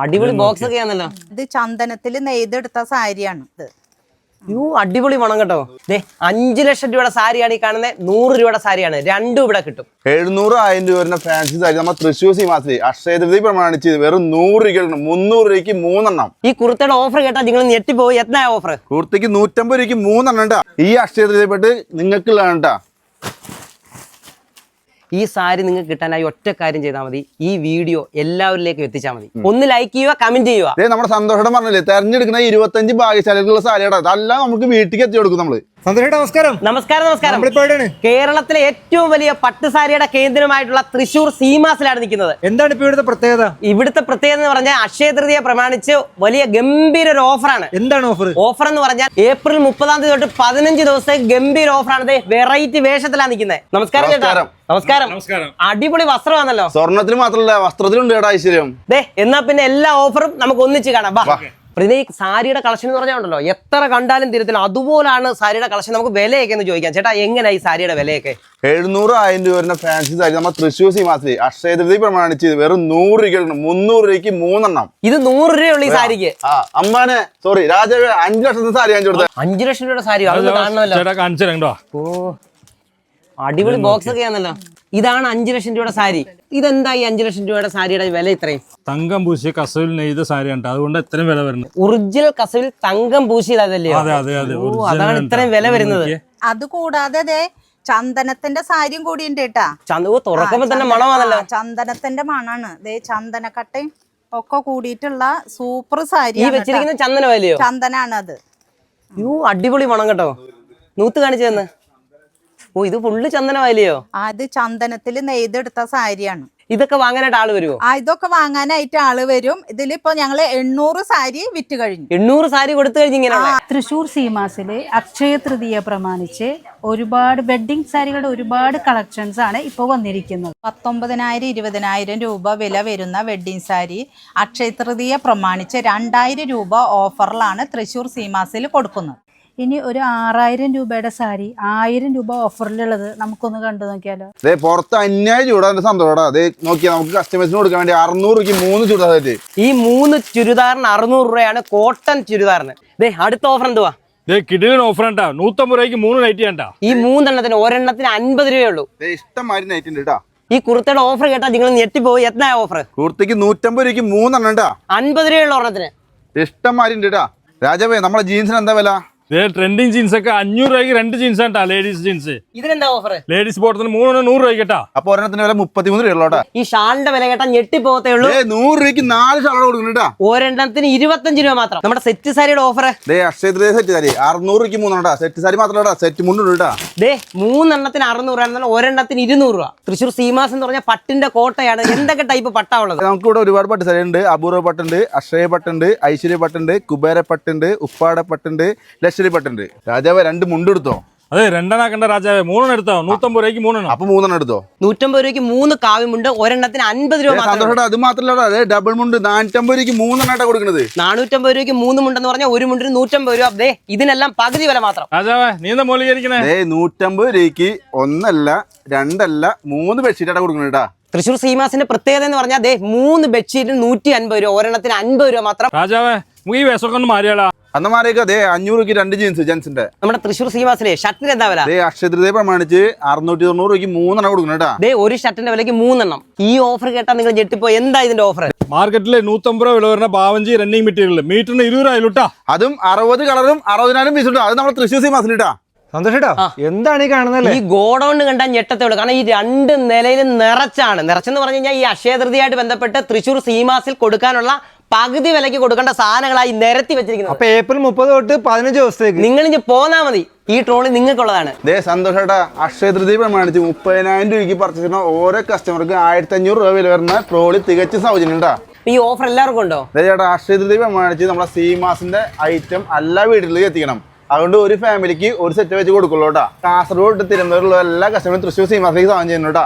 അടിപൊളി ബോക്സ് ഒക്കെ ആണല്ലോ. ഇത് ചന്ദനത്തിൽ നെയ്തെടുത്ത സാരിയാണ് ഇത്. അടിപൊളി മണം കേട്ടോ. 5 ലക്ഷം രൂപയുടെ സാരിയാണ് ഈ കാണുന്നത്. 100 രൂപയുടെ സാരിയാണ്. രണ്ടും ഇവിടെ കിട്ടും. 700,000 രൂപ വരുന്ന ഫാൻസി സാരി നമ്മൾ തൃശ്ശൂർ സീമാസിൽ അക്ഷയ തൃതീയ പ്രമാണിച്ച് വെറും 100 രൂപ 300 രൂപയ്ക്ക് 3 എണ്ണം. ഈ കുർത്തയുടെ ഓഫർ കേട്ടാ നിങ്ങൾ ഞെട്ടിപ്പോയി. എത്ര ഓഫർ? കുർത്തയ്ക്ക് 150 രൂപയ്ക്ക് 3 എണ്ണം ഉണ്ടാ. ഈ അക്ഷയ തൃതീയപ്പെട്ട് നിങ്ങൾക്കുള്ളതാണ് കേട്ടാ. ഈ സാരി നിങ്ങൾക്ക് കിട്ടാനായി ഒറ്റ കാര്യം ചെയ്താൽ മതി. ഈ വീഡിയോ എല്ലാവരിലേക്കും എത്തിച്ചാൽ മതി. ഒന്ന് ലൈക്ക് ചെയ്യുക, കമന്റ് ചെയ്യുക. നമ്മുടെ സന്തോഷം പറഞ്ഞില്ലേ, തെരഞ്ഞെടുക്കുന്ന 25 ഭാഗ്യശാലികളുള്ള സാരിയുടെ അതെല്ലാം നമുക്ക് വീട്ടിലേക്ക് എത്തി കൊടുക്കും നമ്മള്. നമസ്കാരം. കേരളത്തിലെ ഏറ്റവും വലിയ പട്ടുസാരിയുടെ കേന്ദ്രമായിട്ടുള്ള തൃശ്ശൂർ സീമാസിലാണ് നിൽക്കുന്നത്. എന്താണ് ഇപ്പൊ ഇവിടുത്തെ പ്രത്യേകത? ഇവിടുത്തെ പ്രത്യേകത എന്ന് പറഞ്ഞാൽ അക്ഷയ തൃതീയ പ്രമാണിച്ച് വലിയ ഗംഭീര ഒരു ഓഫറാണ്. എന്താണ് ഓഫർ? ഓഫർ എന്ന് പറഞ്ഞാൽ ഏപ്രിൽ 30-ാം തീയതി തൊട്ട് 15 ദിവസത്തേക്ക് ഗംഭീര ഓഫറാണ്. വെറൈറ്റി വേഷത്തിലാണ് നിൽക്കുന്നത്. നമസ്കാരം ചേട്ടാ. നമസ്കാരം. അടിപൊളി വസ്ത്രമാണല്ലോ. സ്വർണ്ണത്തിന് മാത്രമല്ല വസ്ത്രത്തിലുണ്ട് കേട്ടോ ഐശ്വര്യം. എന്നാ പിന്നെ എല്ലാ ഓഫറും നമുക്ക് ഒന്നിച്ച് കാണാം. ഈ സാരിയുടെ കളക്ഷൻ എന്ന് പറഞ്ഞാൽ എത്ര കണ്ടാലും തീരത്തില്ല. അതുപോലാണ് സാരിയുടെ കളക്ഷൻ. നമുക്ക് വിലയൊക്കെ ഒന്ന് ചോദിക്കാം. ചേട്ടാ എങ്ങനെയാ ഈ സാരിയുടെ വിലയൊക്കെ? 700,000 രൂപ വരുന്ന ഫാൻസി സാരി നമ്മൾ തൃശ്ശൂർ സീമാസിൽ അക്ഷയ തൃതീയ പ്രമാണിച്ച് വെറും 100 രൂപ 300 രൂപയ്ക്ക് 3 എണ്ണം. ഇത് 100 രൂപയുള്ള ഈ സാരിക്ക് അമ്മാനെ സോറി രാജാവ് 5 ലക്ഷത്തിന് സാരി ഞാൻ കൊടുത്തത്. 5 ലക്ഷം രൂപയുടെ സാരി കാണണമല്ലോ. അടിപൊളി ബോക്സ് ഒക്കെ ആണല്ലോ. ഇതാണ് 5 ലക്ഷം രൂപയുടെ സാരി. ഇതെന്താ ഈ 5 ലക്ഷം രൂപയുടെ സാരിയുടെ വില ഇത്രയും? തങ്കം പൂശിയ കസവിൽ നെയ്ത സാരിയാണ്, അതുകൊണ്ട് ഇത്രയും വില വരുന്നത്. ഒറിജിനൽ കസവിൽ തങ്കം പൂശിയതല്ലേ? അതാണ് ഇത്രയും വില വരുന്നത്. അത് കൂടാതെ ചന്ദനത്തിന്റെ സാരിയും കൂടി ഉണ്ട് കേട്ടാ. തുറക്കുമ്പോ തന്നെ മണമാണല്ലോ. ചന്ദനത്തിന്റെ മണാണ്. ചന്ദനക്കട്ടയും ഒക്കെ കൂടിയിട്ടുള്ള സൂപ്പർ സാരി. ഈ വെച്ചിരിക്കുന്ന ചന്ദന വിലയോ? ചന്ദനാണ് അത്. അടിപൊളി മണം കേട്ടോ. നൂത്ത് കാണിച്ചു തന്നെ. ഇത് ഫുള്ള് ചന്ദന വിലയോ? അത് ചന്ദനത്തിൽ നെയ്തെടുത്ത സാരിയാണ്. ഇതൊക്കെ വാങ്ങാനായിട്ട് ആള് വരുമോ? ഇതൊക്കെ വാങ്ങാനായിട്ട് ആള് വരും. ഇതിലിപ്പോ ഞങ്ങള് 800 സാരി വിറ്റ് കഴിഞ്ഞു. 800 സാരി കൊടുത്തു കഴിഞ്ഞു. ഇങ്ങനെ തൃശ്ശൂർ സീമാസില് അക്ഷയ തൃതീയ പ്രമാണിച്ച് ഒരുപാട് വെഡ്ഡിംഗ് സാരികളുടെ ഒരുപാട് കളക്ഷൻസ് ആണ് ഇപ്പോൾ വന്നിരിക്കുന്നത്. 19,000 20,000 രൂപ വില വരുന്ന വെഡ്ഡിംഗ് സാരി അക്ഷയ തൃതീയ പ്രമാണിച്ച് 2,000 രൂപ ഓഫറിലാണ് തൃശ്ശൂർ സീമാസിൽ കൊടുക്കുന്നത്. ഇനി ഒരു 6,000 രൂപയുടെ സാരി 1000 രൂപ ഓഫറിലുള്ളത് നമുക്കൊന്ന് കണ്ടു നോക്കിയാലോ. പുറത്ത് അന്യായ ചൂടാന്റെ സന്തോഷടാ. നോക്കിയാ നമുക്ക് കസ്റ്റമേഴ്സിന് കൊടുക്കാൻ വേണ്ടി 600 രൂപയ്ക്ക് 3 ചുരിദാർ. ഈ 3 ചുരിദാറിന് 600 രൂപയാണ്. കോട്ടൺ ചുരിദാറിന്. അടുത്ത ഓഫർ എന്തുവാ? കിടിലൻ ഓഫർ ഉണ്ടാ. 150 രൂപയ്ക്ക് 3 നൈറ്റി ഉണ്ടാ. ഈ 3 എണ്ണത്തിന് ഒരെണ്ണത്തിന് 50 രൂപയുള്ളൂ. ഇഷ്ടംമാതിരി നൈറ്റ് ഉണ്ട് കേട്ടാ. ഈ കുർത്തയുടെ ഓഫർ കേട്ടാ നിങ്ങൾ ഞെട്ടിപ്പോയി. എത്ര ഓഫർ? കുർത്തയ്ക്ക് 150 രൂപയ്ക്ക് 3 എണ്ണം ഉണ്ടാ. 50 രൂപയുള്ള ഒരെണ്ണത്തിന് ഇഷ്ടംമാതിരി ഉണ്ട് കേട്ടാ. രാജാവേ നമ്മളെ ജീൻസിന് എന്താ വില? ട്രെൻഡിങ് ജീൻസ് ഒക്കെ 500 രൂപയ്ക്ക് 2 ജീൻസ് ആട്ടാ. Ladies jeans. ഇതിനെന്താ ഓഫർ? ലേഡീസ് ബോട്ടത്തിന് 3 100 രൂപ കേട്ടാ. അപ്പൊ ഒരെണ്ണത്തിന് വില 33 രൂപ. ഈ ഷാളിന്റെ വില കേട്ടാ ഞെട്ടിപ്പോകത്തേ ഉള്ളൂ. 100 രൂപയ്ക്ക് 4 ഷാൾ കൊടുക്കുന്നുണ്ടാ. ഒരെണ്ണത്തിന് 25 രൂപ മാത്രം. നമ്മുടെ സെറ്റ് സാരിയുടെ ഓഫർ അക്ഷയ തൃതീയ സെറ്റ് സാരി 600 രൂപയ്ക്ക് 3 സെറ്റ് സാരി മാത്രമല്ല സെറ്റ് 300 രൂപ. 3 എണ്ണത്തിന് 600 രൂപ, ഒരെണ്ണത്തിന് 200 രൂപ. തൃശ്ശൂർ സീമാസ് എന്ന് പറഞ്ഞാൽ പട്ടിന്റെ കോട്ടയാണ്. എന്തൊക്കെ ടൈപ്പ് പട്ടാ ഉള്ളത്? നമുക്ക് ഇവിടെ ഒരുപാട് പട്ട് സാരി ഉണ്ട്. അപൂർവ പട്ടുണ്ട്, അക്ഷയ പട്ടുണ്ട്, ഐശ്വര്യ പട്ടുണ്ട്, കുബേര പട്ടുണ്ട്, ഉപ്പാട പട്ടുണ്ട്, ലക്ഷറി പട്ടുണ്ട്. രാജാവ് 2 മുണ്ടെടുത്തോ? അതെ, 2 എണ്ണ രാജാവേ. 3 എടുത്തോ. 150 രൂപയ്ക്ക് 3 എണ്ണം. അപ്പൊ 3 എടുത്തോ. 150 രൂപയ്ക്ക് 3 കാവ്യമുണ്ട്. ഒരെണ്ണത്തിന് 50 രൂപ. അത് മാത്രമല്ല ഡബിൾ മുണ്ട് 450 രൂപയ്ക്ക് 3 എണ്ണായിട്ടാ കൊടുക്കുന്നത്. 450 രൂപയ്ക്ക് 3 മുണ്ടെന്ന് പറഞ്ഞാൽ ഒരു മുണ്ടിന് 150 രൂപ. ഇതിനെല്ലാം പകുതി വില മാത്രം. രാജാവേ നീ എന്താ മൂലീകരിക്കണേ? 150 രൂപയ്ക്ക് 1 അല്ല 2 അല്ല 3 ബെഡ്ഷീറ്റാണ് കൊടുക്കുന്നത്. തൃശ്ശൂർ സീമാസിന്റെ പ്രത്യേകത എന്ന് പറഞ്ഞാൽ 3 ബെഡ്ഷീറ്റിന് 150 രൂപ, ഒരെണ്ണത്തിന് 50 രൂപ മാത്രം. രാജാവേ നമുക്ക് ഈ വേഷമൊക്കെ ഒന്ന് മാറിയാളാ. അന്ന് മാറിയൊക്കെ 500 രൂപയ്ക്ക് 2 ജീൻസ് ജെൻസിന്റെ. നമ്മുടെ തൃശ്ശൂർ സീമാസിലെ ഷർട്ടിന് എന്താ വില? അക്ഷയ തൃതീയ പ്രമാണിച്ച് 690 രൂപയ്ക്ക് 3 എണ്ണം കൊടുക്കുന്നുണ്ടാ. ഒരു ഷർട്ടിന്റെ വിലയ്ക്ക് 3 എണ്ണം. ഈ ഓഫർ കേട്ടാ നിങ്ങൾ ഞെട്ടിപ്പോ. എന്താ ഇതിന്റെ ഓഫർ? മാർക്കറ്റിലെ 150 രൂപ വില വരുന്ന പാവഞ്ചി റണ്ണിങ് മെറ്റീരിയൽ മീറ്ററിന് 20 രൂപ. അതും 60 കളറും 60,000 പീസ് ഉണ്ട്. അത് നമ്മുടെ തൃശ്ശൂർ സീമാസിലിട്ടാ. സന്തോഷേട്ടാ എന്താണ് ഈ കാണുന്നത്? ഈ ഗോഡൌൺ കണ്ടാൽ ഞെട്ടത്തേ ഉള്ളൂ. കാരണം ഈ 2 നിലയിലും നിറച്ചെന്ന് പറഞ്ഞു കഴിഞ്ഞാൽ ഈ അക്ഷയ തൃതീയമായിട്ട് ബന്ധപ്പെട്ട് തൃശ്ശൂർ സീമാസിൽ കൊടുക്കാനുള്ള പകുതി വിലയ്ക്ക് കൊടുക്കേണ്ട സാധനങ്ങളായി നിരത്തി വെച്ചിരിക്കുന്നത്. അപ്പൊ ഏപ്രിൽ 30 തൊട്ട് 15 ദിവസത്തേക്ക് നിങ്ങൾ ഇനി പോന്നാ മതി. ഈ ട്രോളി നിങ്ങൾക്കുള്ളതാണ്. സന്തോഷേട്ടാ അക്ഷയ തൃതീയ പ്രമാണിച്ച് 30,000 രൂപയ്ക്ക് പർച്ചേസ് ചെയ്യുന്ന ഓരോ കസ്റ്റമർക്ക് 1,500 രൂപ വില വരുന്ന ട്രോളി തികച്ചും സൗജന്യണ്ടാ. ഈ ഓഫർ എല്ലാവർക്കും ഉണ്ടോ? ചേട്ടാ അക്ഷയ തൃതീയ പ്രമാണിച്ച് നമ്മുടെ സീമാസിന്റെ ഐറ്റം എല്ലാ വീട്ടിലേക്ക് എത്തിക്കണം. അതുകൊണ്ട് ഒരു ഫാമിലിക്ക് ഒരു സെറ്റ് വെച്ച് കൊടുക്കുള്ളൂ കേട്ടാ. കാസർഗോഡ് തിരുവനന്തപുരമുള്ള എല്ലാ കസ്റ്റമറും തൃശ്ശൂർ സീമാസിലേക്ക് സാധനം ചെയ്യുന്നുണ്ടാ.